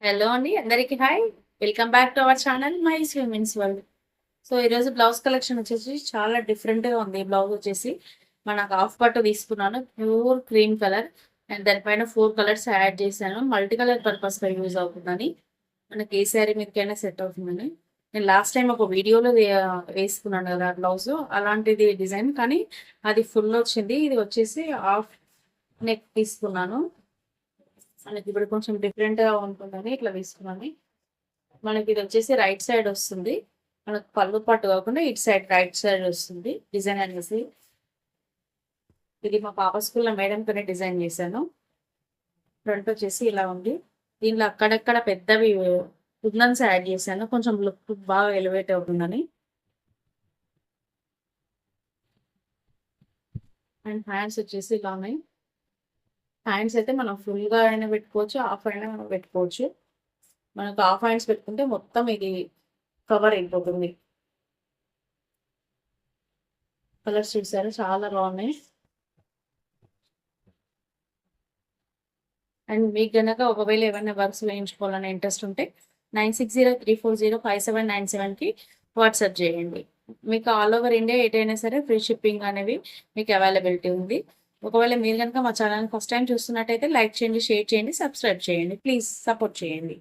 Hello అండి, అందరికీ hi. Welcome back to our channel my women's world. So ఈరోజు blouse collection వచ్చేసి చాలా డిఫరెంట్గా ఉంది. బ్లౌజ్ వచ్చేసి మనకు హాఫ్ పట్టు తీసుకున్నాను, ప్యూర్ క్రీమ్ కలర్. అండ్ దానిపైన 4 కలర్స్ యాడ్ చేశాను. మల్టీ కలర్ పర్పస్గా యూజ్ అవుతుందని, మనకి ఏ శారీ మీదకైనా సెట్ అవుతుందని. నేను లాస్ట్ టైం ఒక వీడియోలో వేసుకున్నాను కదా బ్లౌజ్, అలాంటిది డిజైన్, కానీ అది ఫుల్ వచ్చింది. ఇది వచ్చేసి హాఫ్ నెక్ తీసుకున్నాను. మనకి ఇప్పుడు కొంచెం డిఫరెంట్గా ఉంటుందని ఇట్లా తీసుకున్నాను. మనకి ఇది వచ్చేసి రైట్ సైడ్ వస్తుంది. మనకు పళ్ళు పట్టు కాకుండా ఇటు సైడ్ రైట్ సైడ్ వస్తుంది డిజైన్ అనేసి. ఇది మా పాప స్కూల్లో మేడంతోనే డిజైన్ చేశాను. ఫ్రంట్ వచ్చేసి ఇలా ఉంది. దీనిలో అక్కడక్కడ పెద్దవి కుందన్స్ యాడ్ చేశాను, కొంచెం లుక్ బాగా ఎలివేట్ అవుతుందని. అండ్ హ్యాండ్స్ వచ్చేసి ఇలా ఉన్నాయి. హ్యాండ్స్ అయితే మనం ఫుల్గా అయినా పెట్టుకోవచ్చు, హాఫ్ అయినా మనం పెట్టుకోవచ్చు. మనకు హాఫ్ హ్యాండ్స్ పెట్టుకుంటే మొత్తం ఇది కవర్ అయిపోతుంది. కలర్స్ చూసారు, చాలా బాగున్నాయి. అండ్ మీకు కనుక ఒకవేళ ఏమైనా వర్క్స్ వేయించుకోవాలని ఇంట్రెస్ట్ ఉంటే 9603405797కి వాట్సాప్ చేయండి. మీకు ఆల్ ఓవర్ ఇండియా ఎటైనా సరే ఫ్రీ షిప్పింగ్ అనేవి మీకు అవైలబిలిటీ ఉంది. ఒకవేళ మీరు కనుక మా ఛానల్ ఫస్ట్ టైం చూస్తున్నట్టయితే లైక్ చేయండి, షేర్ చేయండి, సబ్స్క్రైబ్ చేయండి. ప్లీజ్ సపోర్ట్ చేయండి.